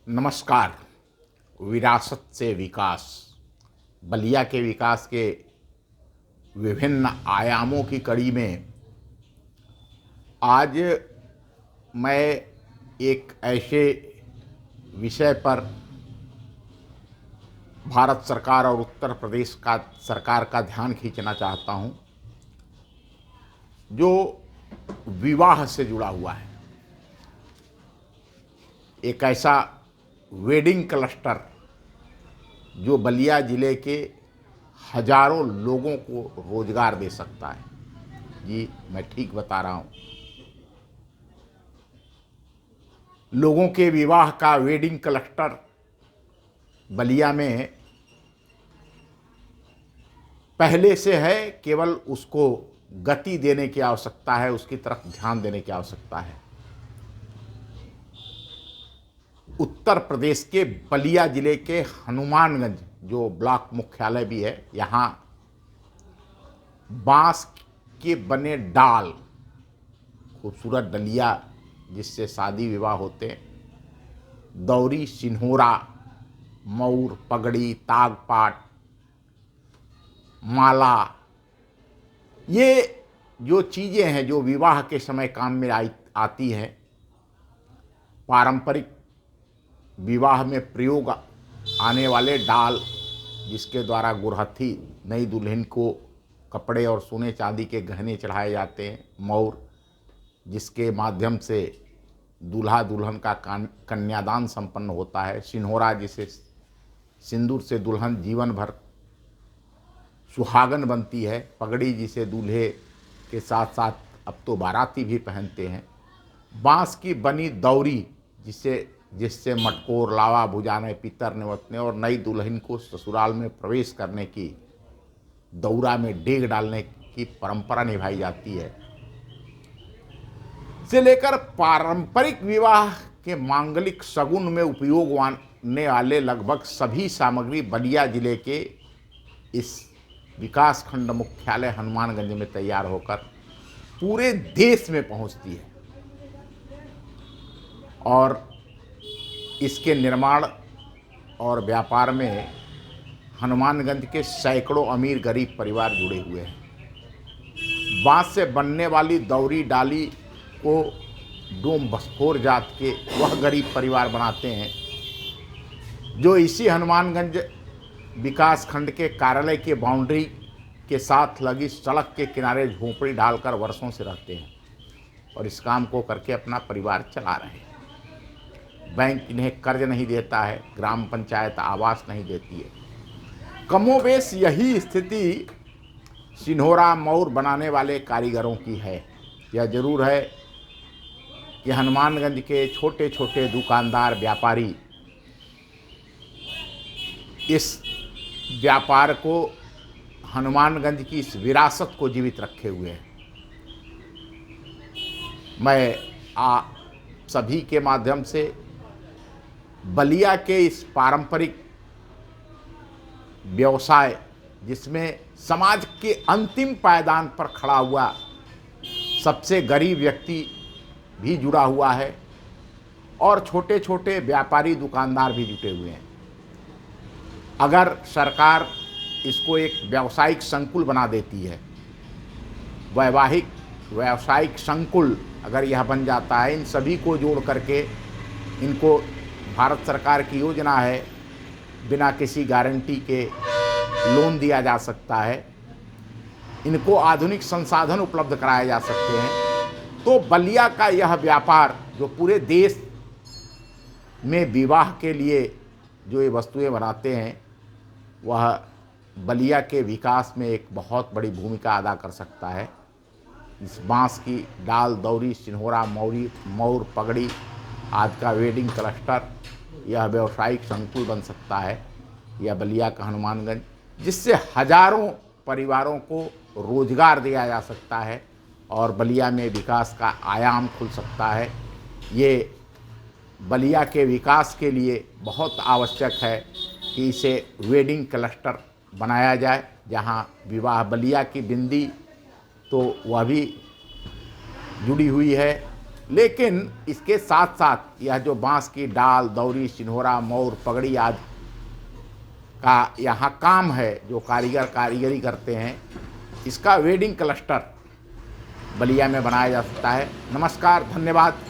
नमस्कार। विरासत से विकास, बलिया के विकास के विभिन्न आयामों की कड़ी में आज मैं एक ऐसे विषय पर भारत सरकार और उत्तर प्रदेश का सरकार का ध्यान खींचना चाहता हूं, जो विवाह से जुड़ा हुआ है। एक ऐसा वेडिंग क्लस्टर जो बलिया ज़िले के हजारों लोगों को रोजगार दे सकता है। जी, मैं ठीक बता रहा हूँ। लोगों के विवाह का वेडिंग क्लस्टर बलिया में पहले से है, केवल उसको गति देने की आवश्यकता है, उसकी तरफ ध्यान देने की आवश्यकता है। उत्तर प्रदेश के बलिया जिले के हनुमानगंज, जो ब्लॉक मुख्यालय भी है, यहाँ बांस के बने डाल, खूबसूरत डलिया जिससे शादी विवाह होते हैं, दौरी, सिन्होरा, मऊर, पगड़ी, तागपाट, माला, ये जो चीज़ें हैं जो विवाह के समय काम में आती हैं, पारंपरिक विवाह में प्रयोग आने वाले डाल, जिसके द्वारा गुरहथी नई दुल्हन को कपड़े और सोने चांदी के गहने चढ़ाए जाते हैं, मौर, जिसके माध्यम से दूल्हा दुल्हन का कन्यादान संपन्न होता है, सिन्होरा, जिसे सिंदूर से दुल्हन जीवन भर सुहागन बनती है, पगड़ी, जिसे दूल्हे के साथ साथ अब तो बाराती भी पहनते हैं, बांस की बनी दौरी, जिससे मटकोर, लावा बुझाने, पितर निवतने और नई दुल्हन को ससुराल में प्रवेश करने की, दौरा में डेग डालने की परंपरा निभाई जाती है, से लेकर पारंपरिक विवाह के मांगलिक शगुन में उपयोग आने वाले लगभग सभी सामग्री बलिया जिले के इस विकास खंड मुख्यालय हनुमानगंज में तैयार होकर पूरे देश में पहुंचती है। और इसके निर्माण और व्यापार में हनुमानगंज के सैकड़ों अमीर गरीब परिवार जुड़े हुए हैं। बांस से बनने वाली दौरी डाली को डोम बसखोर जात के वह गरीब परिवार बनाते हैं, जो इसी हनुमानगंज विकास खंड के कार्यालय के बाउंड्री के साथ लगी सड़क के किनारे झोंपड़ी डालकर वर्षों से रहते हैं और इस काम को करके अपना परिवार चला रहे हैं। बैंक इन्हें कर्ज नहीं देता है, ग्राम पंचायत आवास नहीं देती है। कमोबेश यही स्थिति सिन्होरा, मौर बनाने वाले कारीगरों की है। यह जरूर है कि हनुमानगंज के छोटे छोटे दुकानदार, व्यापारी इस व्यापार को, हनुमानगंज की इस विरासत को जीवित रखे हुए हैं। मैं आप सभी के माध्यम से बलिया के इस पारंपरिक व्यवसाय, जिसमें समाज के अंतिम पायदान पर खड़ा हुआ सबसे गरीब व्यक्ति भी जुड़ा हुआ है और छोटे छोटे व्यापारी, दुकानदार भी जुटे हुए हैं, अगर सरकार इसको एक व्यावसायिक संकुल बना देती है, व्यावसायिक संकुल अगर यह बन जाता है, इन सभी को जोड़ करके इनको, भारत सरकार की योजना है, बिना किसी गारंटी के लोन दिया जा सकता है, इनको आधुनिक संसाधन उपलब्ध कराए जा सकते हैं, तो बलिया का यह व्यापार जो पूरे देश में विवाह के लिए जो ये वस्तुएं बनाते हैं, वह बलिया के विकास में एक बहुत बड़ी भूमिका अदा कर सकता है। इस बांस की डाल, दौरी, सिन्होरा, मौर, पगड़ी आदि का वेडिंग क्लस्टर, यह व्यावसायिक संकुल बन सकता है, यह बलिया का हनुमानगंज, जिससे हजारों परिवारों को रोजगार दिया जा सकता है और बलिया में विकास का आयाम खुल सकता है। ये बलिया के विकास के लिए बहुत आवश्यक है कि इसे वेडिंग क्लस्टर बनाया जाए, जहां विवाह, बलिया की बिंदी तो वह भी जुड़ी हुई है, लेकिन इसके साथ साथ यह जो बांस की डाल, दौरी, सिन्होरा, मोर, पगड़ी आदि का यहाँ काम है, जो कारीगरी करते हैं, इसका वेडिंग क्लस्टर बलिया में बनाया जा सकता है। नमस्कार, धन्यवाद।